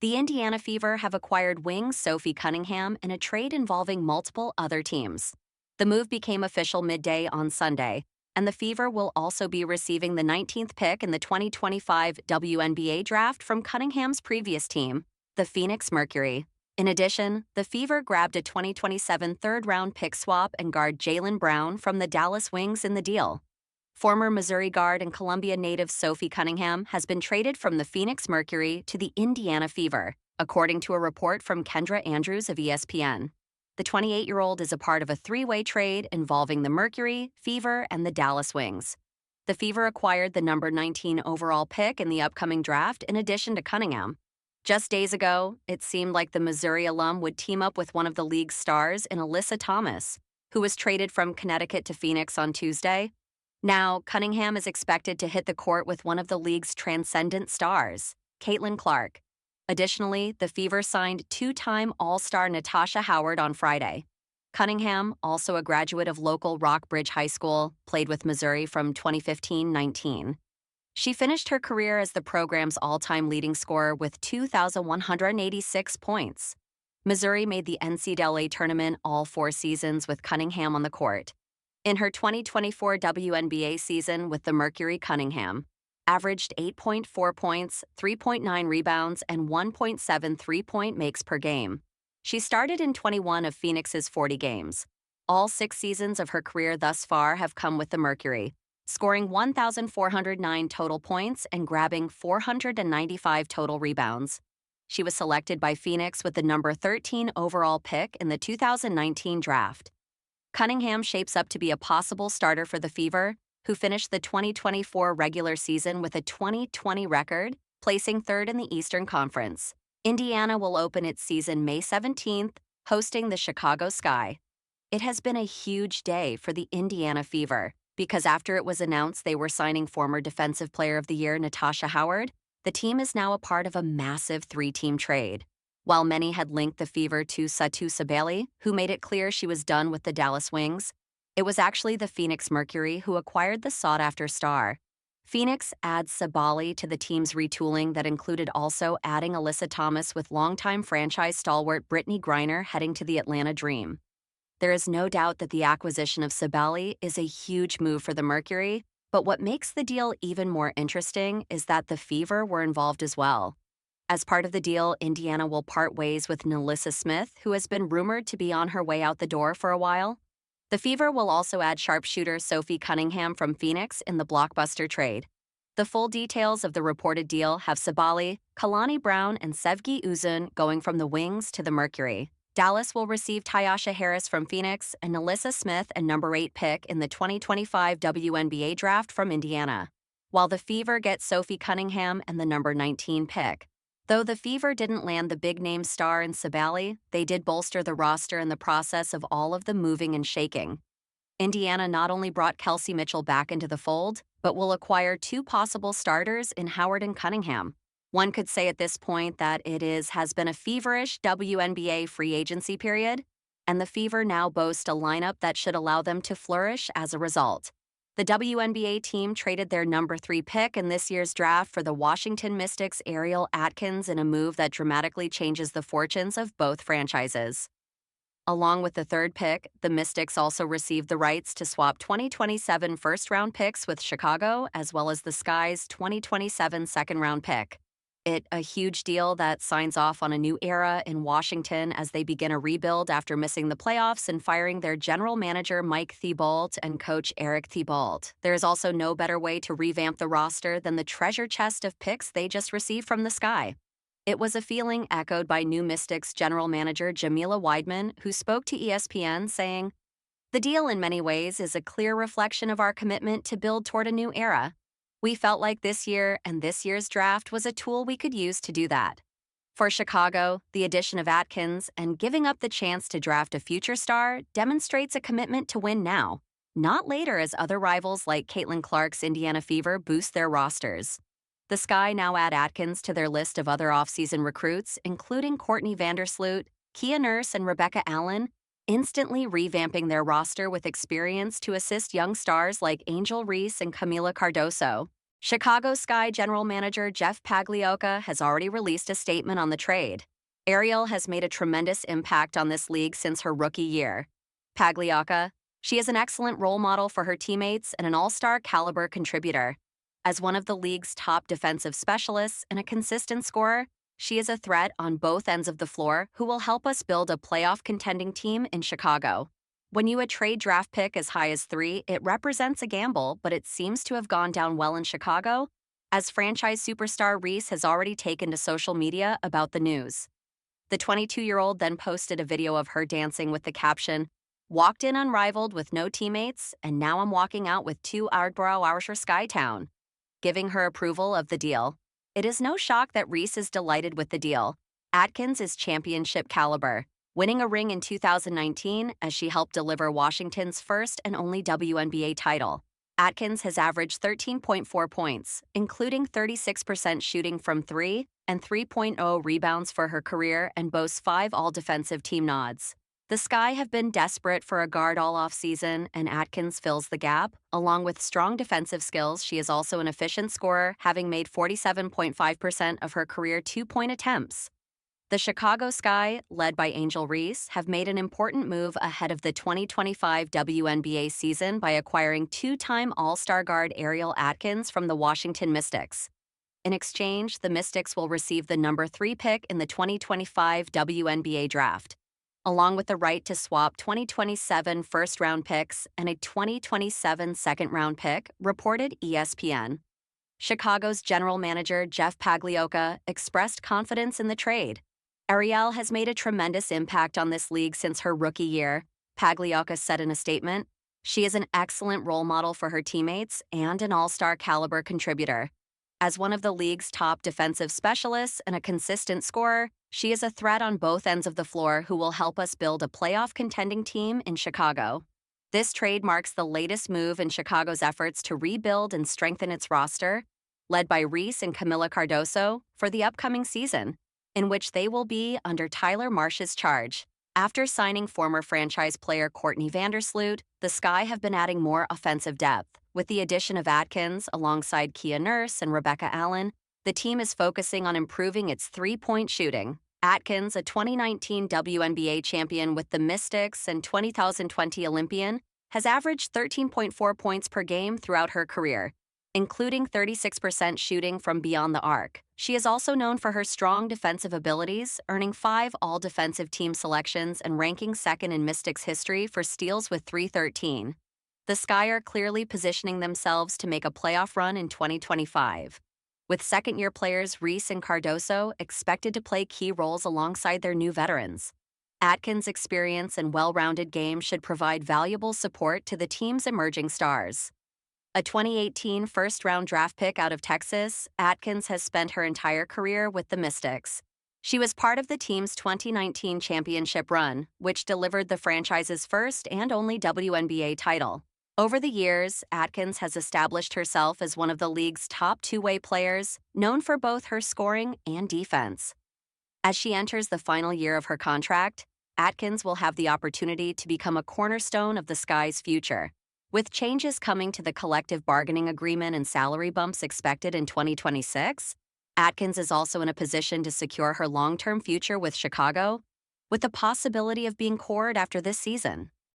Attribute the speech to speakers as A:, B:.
A: The Indiana Fever have acquired wing Sophie Cunningham in a trade involving multiple other teams. The move became official midday on Sunday, and the Fever will also be receiving the 19th pick in the 2025 WNBA draft from Cunningham's previous team, the Phoenix Mercury. In addition, the Fever grabbed a 2027 third-round pick swap and guard Jaylen Brown from the Dallas Wings in the deal. Former Missouri guard and Columbia native Sophie Cunningham has been traded from the Phoenix Mercury to the Indiana Fever, according to a report from Kendra Andrews of ESPN. The 28-year-old is a part of a three-way trade involving the Mercury, Fever, and the Dallas Wings. The Fever acquired the number 19 overall pick in the upcoming draft in addition to Cunningham. Just days ago, it seemed like the Missouri alum would team up with one of the league's stars in Alyssa Thomas, who was traded from Connecticut to Phoenix on Tuesday. Now, Cunningham is expected to hit the court with one of the league's transcendent stars, Caitlin Clark. Additionally, the Fever signed two-time All-Star Natasha Howard on Friday. Cunningham, also a graduate of local Rockbridge High School, played with Missouri from 2015-19. She finished her career as the program's all-time leading scorer with 2,186 points. Missouri made the NCAA tournament all 4 seasons with Cunningham on the court. In her 2024 WNBA season with the Mercury, Cunningham averaged 8.4 points, 3.9 rebounds, and 1.7 three-point makes per game. She started in 21 of Phoenix's 40 games. All 6 seasons of her career thus far have come with the Mercury, scoring 1,409 total points and grabbing 495 total rebounds. She was selected by Phoenix with the number 13 overall pick in the 2019 draft. Cunningham shapes up to be a possible starter for the Fever, who finished the 2024 regular season with a 20-20 record, placing third in the Eastern Conference. Indiana will open its season May 17th, hosting the Chicago Sky. It has been a huge day for the Indiana Fever, because after it was announced they were signing former Defensive Player of the Year Natasha Howard, the team is now a part of a massive 3-team trade. While many had linked the Fever to Satou Sabally, who made it clear she was done with the Dallas Wings, it was actually the Phoenix Mercury who acquired the sought-after star. Phoenix adds Sabally to the team's retooling that included also adding Alyssa Thomas with longtime franchise stalwart Brittany Griner heading to the Atlanta Dream. There is no doubt that the acquisition of Sabally is a huge move for the Mercury, but what makes the deal even more interesting is that the Fever were involved as well. As part of the deal, Indiana will part ways with Nalissa Smith, who has been rumored to be on her way out the door for a while. The Fever will also add sharpshooter Sophie Cunningham from Phoenix in the blockbuster trade. The full details of the reported deal have Sabally, Kalani Brown, and Sevgi Uzun going from the Wings to the Mercury. Dallas will receive Tyasha Harris from Phoenix and Nalissa Smith and number 8 pick in the 2025 WNBA draft from Indiana, while the Fever get Sophie Cunningham and the number 19 pick. Though the Fever didn't land the big-name star in Sabally, they did bolster the roster in the process of all of the moving and shaking. Indiana not only brought Kelsey Mitchell back into the fold, but will acquire 2 possible starters in Howard and Cunningham. One could say at this point that has been a feverish WNBA free agency period, and the Fever now boast a lineup that should allow them to flourish as a result. The WNBA team traded their number 3 pick in this year's draft for the Washington Mystics' Ariel Atkins in a move that dramatically changes the fortunes of both franchises. Along with the 3rd pick, the Mystics also received the rights to swap 2027 first-round picks with Chicago as well as the Sky's 2027 second-round pick. A huge deal that signs off on a new era in Washington as they begin a rebuild after missing the playoffs and firing their general manager Mike Thibault and coach Eric Thibault. There is also no better way to revamp the roster than the treasure chest of picks they just received from the Sky. It was a feeling echoed by new Mystics general manager Jamila Weidman, who spoke to ESPN saying, "The deal in many ways is a clear reflection of our commitment to build toward a new era. We felt like this year and this year's draft was a tool we could use to do that. For Chicago, the addition of Atkins and giving up the chance to draft a future star demonstrates a commitment to win now, not later as other rivals like Caitlin Clark's Indiana Fever boost their rosters." The Sky now add Atkins to their list of other offseason recruits, including Courtney Vandersloot, Kia Nurse, and Rebecca Allen, instantly revamping their roster with experience to assist young stars like Angel Reese and Camila Cardoso. Chicago Sky general manager Jeff Pagliocca has already released a statement on the trade. Ariel has made a tremendous impact on this league since her rookie year. Pagliocca, she is an excellent role model for her teammates and an all-star caliber contributor. As one of the league's top defensive specialists and a consistent scorer, she is a threat on both ends of the floor who will help us build a playoff contending team in Chicago. When you a trade draft pick as high as 3, it represents a gamble, but it seems to have gone down well in Chicago, as franchise superstar Reese has already taken to social media about the news. The 22-year-old then posted a video of her dancing with the caption, "Walked in unrivaled with no teammates, and now I'm walking out with 2 Ardborough Oursher Skytown," giving her approval of the deal. It is no shock that Reese is delighted with the deal. Atkins is championship caliber, winning a ring in 2019 as she helped deliver Washington's first and only WNBA title. Atkins has averaged 13.4 points, including 36% shooting from 3 and 3.0 rebounds for her career, and boasts 5 all-defensive team nods. The Sky have been desperate for a guard all offseason, and Atkins fills the gap. Along with strong defensive skills, she is also an efficient scorer, having made 47.5% of her career two-point attempts. The Chicago Sky, led by Angel Reese, have made an important move ahead of the 2025 WNBA season by acquiring two-time All-Star guard Ariel Atkins from the Washington Mystics. In exchange, the Mystics will receive the number 3 pick in the 2025 WNBA draft, along with the right to swap 2027 first-round picks and a 2027 second-round pick, reported ESPN. Chicago's general manager Jeff Pagliocca expressed confidence in the trade. Ariel has made a tremendous impact on this league since her rookie year, Pagliocca said in a statement. She is an excellent role model for her teammates and an all-star caliber contributor. As one of the league's top defensive specialists and a consistent scorer, she is a threat on both ends of the floor who will help us build a playoff contending team in Chicago. This trade marks the latest move in Chicago's efforts to rebuild and strengthen its roster, led by Reese and Camila Cardoso, for the upcoming season, in which they will be under Tyler Marsh's charge. After signing former franchise player Courtney Vandersloot, the Sky have been adding more offensive depth. With the addition of Atkins alongside Kia Nurse and Rebecca Allen, the team is focusing on improving its three-point shooting. Atkins, a 2019 WNBA champion with the Mystics and 2020 Olympian, has averaged 13.4 points per game throughout her career, including 36% shooting from beyond the arc. She is also known for her strong defensive abilities, earning 5 all-defensive team selections and ranking second in Mystics history for steals with 313. The Sky are clearly positioning themselves to make a playoff run in 2025, with second-year players Reese and Cardoso expected to play key roles alongside their new veterans. Atkins' experience and well-rounded game should provide valuable support to the team's emerging stars. A 2018 first-round draft pick out of Texas, Atkins has spent her entire career with the Mystics. She was part of the team's 2019 championship run, which delivered the franchise's first and only WNBA title. Over the years, Atkins has established herself as one of the league's top two-way players, known for both her scoring and defense. As she enters the final year of her contract, Atkins will have the opportunity to become a cornerstone of the Sky's future. With changes coming to the collective bargaining agreement and salary bumps expected in 2026, Atkins is also in a position to secure her long-term future with Chicago, with the possibility of being cored after this season.